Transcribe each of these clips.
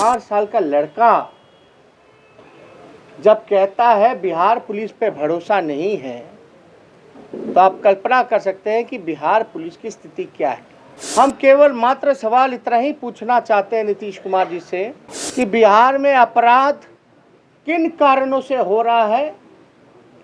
4 साल का लड़का जब कहता है बिहार पुलिस पे भरोसा नहीं है, तो आप कल्पना कर सकते हैं कि बिहार पुलिस की स्थिति क्या है। हम केवल मात्र सवाल इतना ही पूछना चाहते हैं नीतीश कुमार जी से कि बिहार में अपराध किन कारणों से हो रहा है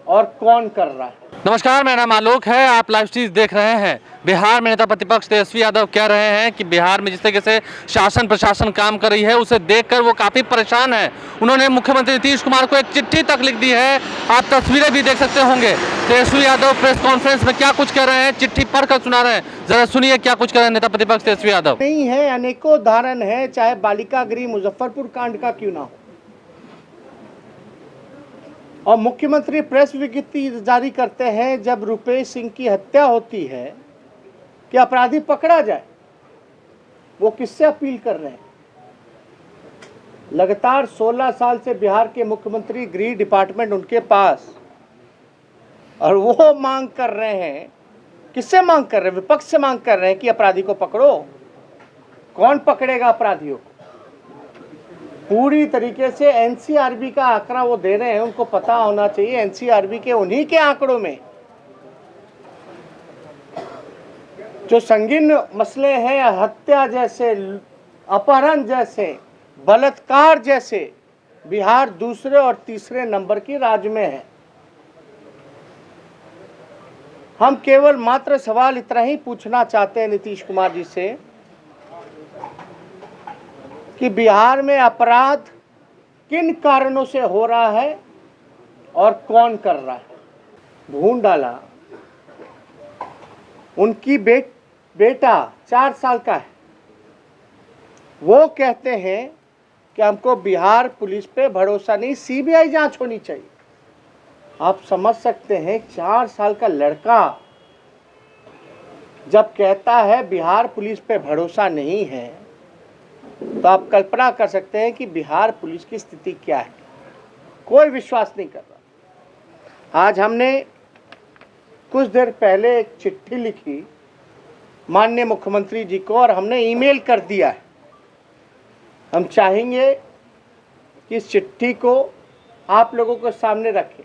और कौन कर रहा है। नमस्कार, मेरा नाम आलोक है। आप लाइव स्ट्रीम देख रहे हैं। बिहार में नेता प्रतिपक्ष तेजस्वी यादव कह रहे हैं कि बिहार में जिस तरीके से शासन प्रशासन काम कर रही है उसे देखकर वो काफ़ी परेशान है। उन्होंने मुख्यमंत्री नीतीश कुमार को एक चिट्ठी तक लिख दी है। आप तस्वीरें भी देख सकते होंगे। तेजस्वी यादव प्रेस कॉन्फ्रेंस में क्या कुछ कह रहे हैं, चिट्ठी पढ़कर सुना रहे हैं। जरा सुनिए क्या कुछ कह रहे हैं नेता प्रतिपक्ष तेजस्वी यादव। नहीं है, अनेकों उदाहरण है, चाहे बालिका गृह मुजफ्फरपुर कांड का क्यों ना हो। और मुख्यमंत्री प्रेस विज्ञप्ति जारी करते हैं जब रुपेश सिंह की हत्या होती है कि अपराधी पकड़ा जाए। वो किससे अपील कर रहे हैं? लगातार 16 साल से बिहार के मुख्यमंत्री गृह डिपार्टमेंट उनके पास, और वो मांग कर रहे हैं। किससे मांग कर रहे हैं? विपक्ष से मांग कर रहे हैं कि अपराधी को पकड़ो। कौन पकड़ेगा अपराधियों को? पूरी तरीके से एनसीआरबी का आंकड़ा वो दे रहे हैं। उनको पता होना चाहिए एनसीआरबी के उन्हीं के आंकड़ों में जो संगीन मसले हैं, हत्या जैसे, अपहरण जैसे, बलात्कार जैसे, बिहार दूसरे और तीसरे नंबर की राज्य में है। हम केवल मात्र सवाल इतना ही पूछना चाहते हैं नीतीश कुमार जी से कि बिहार में अपराध किन कारणों से हो रहा है और कौन कर रहा है। ढूंढ डाला। उनकी बेटा 4 साल का है। वो कहते हैं कि हमको बिहार पुलिस पे भरोसा नहीं, सीबीआई जांच होनी चाहिए। आप समझ सकते हैं 4 साल का लड़का जब कहता है बिहार पुलिस पे भरोसा नहीं है, तो आप कल्पना कर सकते हैं कि बिहार पुलिस की स्थिति क्या है। कोई विश्वास नहीं कर रहा। आज हमने कुछ देर पहले एक चिट्ठी लिखी माननीय मुख्यमंत्री जी को और हमने ईमेल कर दिया है। हम चाहेंगे कि इस चिट्ठी को आप लोगों के सामने रखें।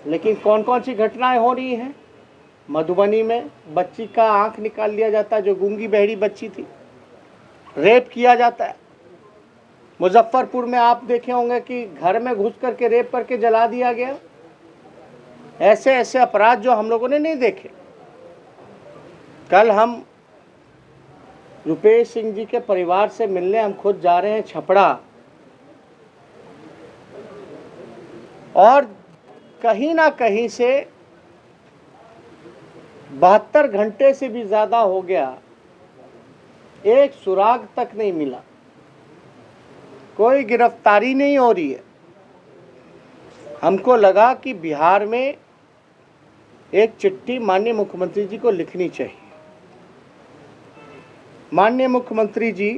लेकिन कौन कौन सी घटनाएं हो रही हैं? मधुबनी में बच्ची का आंख निकाल लिया जाता है, जो गूंगी बहरी बच्ची थी। रेप किया जाता है। मुजफ्फरपुर में आप देखे होंगे कि घर में घुस करके रेप करके जला दिया गया। ऐसे ऐसे अपराध जो हम लोगों ने नहीं देखे। कल हम रुपेश सिंह जी के परिवार से मिलने हम खुद जा रहे हैं छपरा, और कहीं ना कहीं से 72 घंटे से भी ज़्यादा हो गया, एक सुराग तक नहीं मिला, कोई गिरफ्तारी नहीं हो रही है। हमको लगा कि बिहार में एक चिट्ठी माननीय मुख्यमंत्री जी को लिखनी चाहिए। माननीय मुख्यमंत्री जी,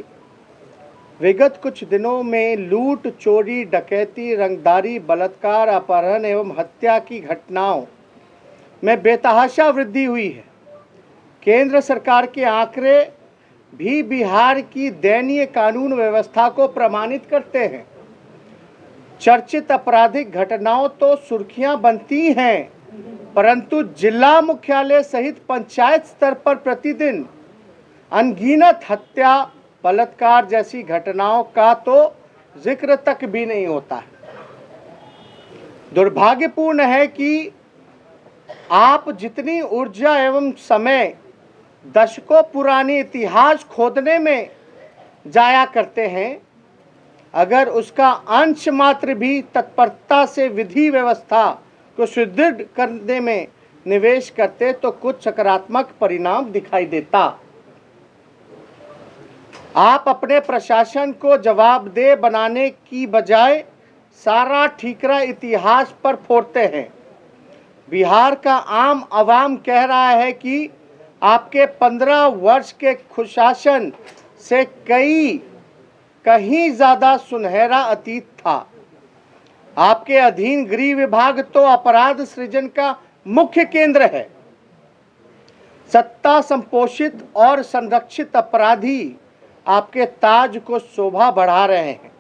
विगत कुछ दिनों में लूट, चोरी, डकैती, रंगदारी, बलात्कार, अपहरण एवं हत्या की घटनाओं में बेतहाशा वृद्धि हुई है। केंद्र सरकार के आंकड़े भी बिहार की दयनीय कानून व्यवस्था को प्रमाणित करते हैं। चर्चित आपराधिक घटनाओं तो सुर्खियां बनती हैं, परंतु जिला मुख्यालय सहित पंचायत स्तर पर प्रतिदिन अनगिनत हत्या, बलात्कार जैसी घटनाओं का तो जिक्र तक भी नहीं होता है। दुर्भाग्यपूर्ण है कि आप जितनी ऊर्जा एवं समय दशकों पुरानी इतिहास खोदने में जाया करते हैं, अगर उसका अंश मात्र भी तत्परता से विधि व्यवस्था को सुदृढ़ करने में निवेश करते तो कुछ सकारात्मक परिणाम दिखाई देता। आप अपने प्रशासन को जवाबदेह बनाने की बजाय सारा ठीकरा इतिहास पर फोड़ते हैं। बिहार का आम आवाम कह रहा है कि आपके 15 वर्ष के कुशासन से कहीं ज़्यादा सुनहरा अतीत था। आपके अधीन गृह विभाग तो अपराध सृजन का मुख्य केंद्र है। सत्ता संपोषित और संरक्षित अपराधी आपके ताज को शोभा बढ़ा रहे हैं।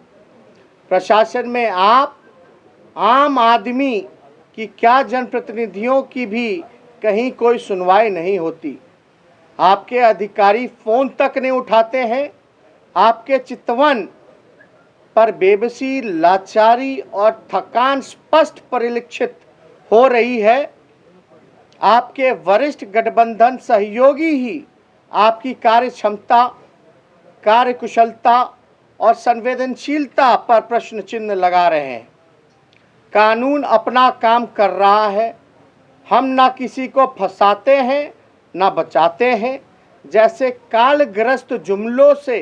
प्रशासन में आप आम आदमी की क्या, जनप्रतिनिधियों की भी कहीं कोई सुनवाई नहीं होती। आपके अधिकारी फोन तक नहीं उठाते हैं। आपके चितवन पर बेबसी, लाचारी और थकान स्पष्ट परिलक्षित हो रही है। आपके वरिष्ठ गठबंधन सहयोगी ही आपकी कार्य क्षमता, कार्यकुशलता और संवेदनशीलता पर प्रश्न चिन्ह लगा रहे हैं। कानून अपना काम कर रहा है। हम ना किसी को फंसाते हैं ना बचाते हैं। जैसे कालग्रस्त जुमलों से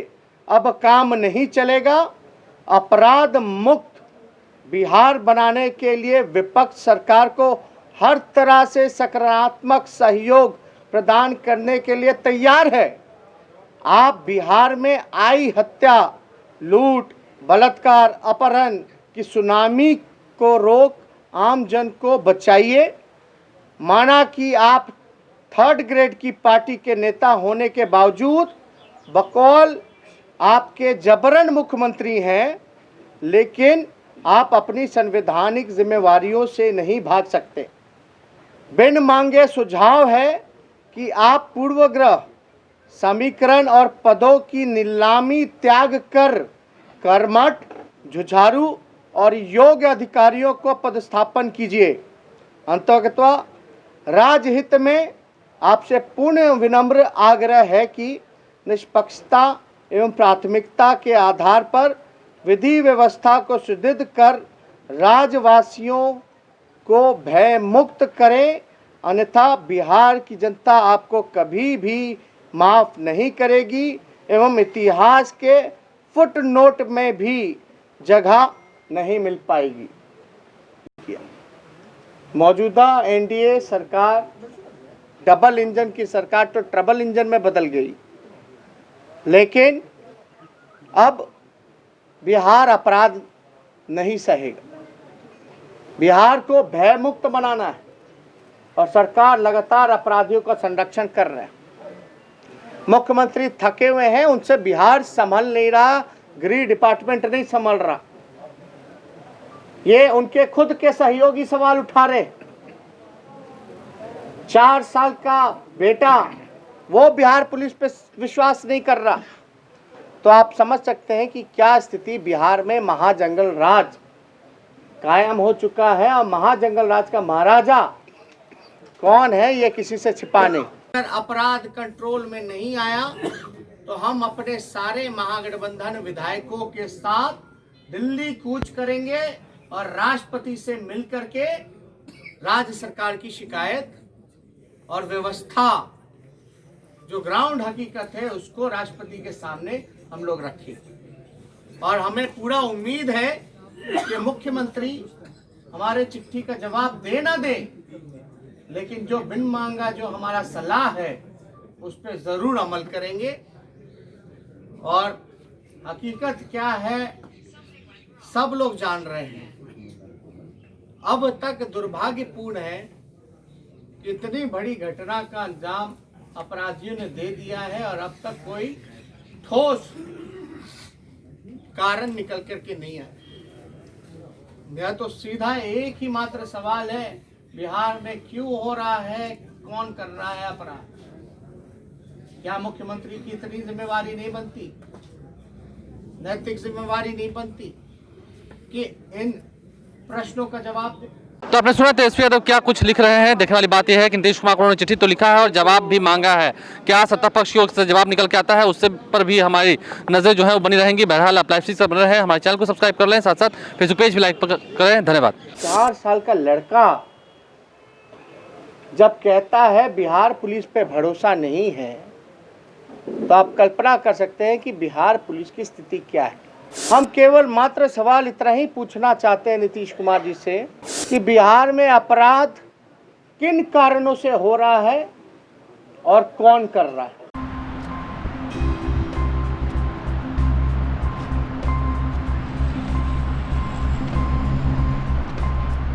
अब काम नहीं चलेगा। अपराध मुक्त बिहार बनाने के लिए विपक्ष सरकार को हर तरह से सकारात्मक सहयोग प्रदान करने के लिए तैयार है। आप बिहार में आई हत्या, लूट, बलात्कार, अपहरण की सुनामी को रोक आम जन को बचाइए। माना कि आप थर्ड ग्रेड की पार्टी के नेता होने के बावजूद बकौल आपके जबरन मुख्यमंत्री हैं, लेकिन आप अपनी संवैधानिक जिम्मेवारियों से नहीं भाग सकते। बिन मांगे सुझाव है कि आप पूर्वग्रह, समीकरण और पदों की नीलामी त्याग कर कर्मठ, जुझारू और योग्य अधिकारियों को पदस्थापन कीजिए। अंततः राजहित में आपसे पूर्ण विनम्र आग्रह है कि निष्पक्षता एवं प्राथमिकता के आधार पर विधि व्यवस्था को सुदृढ़ कर राज्यवासियों को भय मुक्त करें, अन्यथा बिहार की जनता आपको कभी भी माफ नहीं करेगी एवं इतिहास के फुटनोट में भी जगह नहीं मिल पाएगी। मौजूदा एनडीए सरकार डबल इंजन की सरकार तो ट्रबल इंजन में बदल गई, लेकिन अब बिहार अपराध नहीं सहेगा। बिहार को भयमुक्त बनाना है और सरकार लगातार अपराधियों का संरक्षण कर रहे हैं। मुख्यमंत्री थके हुए हैं, उनसे बिहार संभल नहीं रहा, गृह डिपार्टमेंट नहीं संभल रहा। ये उनके खुद के सहयोगी सवाल उठा रहे। 4 साल का बेटा वो बिहार पुलिस पे विश्वास नहीं कर रहा। तो आप समझ सकते हैं कि क्या स्थिति बिहार में महाजंगल राज कायम हो चुका है। और महाजंगल राज का महाराजा कौन है, ये किसी से छिपा नहीं। अगर अपराध कंट्रोल में नहीं आया तो हम अपने सारे महागठबंधन विधायकों के साथ दिल्ली कूच करेंगे और राष्ट्रपति से मिलकर के राज्य सरकार की शिकायत और व्यवस्था, जो ग्राउंड हकीकत है, उसको राष्ट्रपति के सामने हम लोग रखें। और हमें पूरा उम्मीद है कि मुख्यमंत्री हमारे चिट्ठी का जवाब दे ना दे, लेकिन जो बिन मांगा जो हमारा सलाह है उस पर जरूर अमल करेंगे। और हकीकत क्या है सब लोग जान रहे हैं। अब तक दुर्भाग्यपूर्ण है कि इतनी बड़ी घटना का अंजाम अपराधियों ने दे दिया है और अब तक कोई ठोस कारण निकल करके नहीं आया। मेरा तो सीधा एक ही मात्र सवाल है, बिहार में क्यों हो रहा है, कौन कर रहा है अपराध? क्या मुख्यमंत्री की इतनी जिम्मेवारी नहीं बनती, नैतिक जिम्मेवारी नहीं बनती कि इन प्रश्नों का जवाब दे? तो आपने सुना तेजस्वी यादव क्या कुछ लिख रहे हैं। देखने वाली बात यह है कि नीतीश कुमार को उन्होंने चिट्ठी तो लिखा है और जवाब भी मांगा है। क्या सत्ता पक्ष की ओर से जवाब निकल के आता है, उससे पर भी हमारी नजर जो है वो बनी रहेंगी। बहरहाल आप लाइव स्ट्रीम से बने रहे, हमारे चैनल को सब्सक्राइब कर लें, साथ साथ फेसबुक पेज भी लाइक करें। धन्यवाद। 4 साल का लड़का जब कहता है बिहार पुलिस पे भरोसा नहीं है, तो आप कल्पना कर सकते हैं कि बिहार पुलिस की स्थिति क्या है। हम केवल मात्र सवाल इतना ही पूछना चाहते हैं नीतीश कुमार जी से कि बिहार में अपराध किन कारणों से हो रहा है और कौन कर रहा है।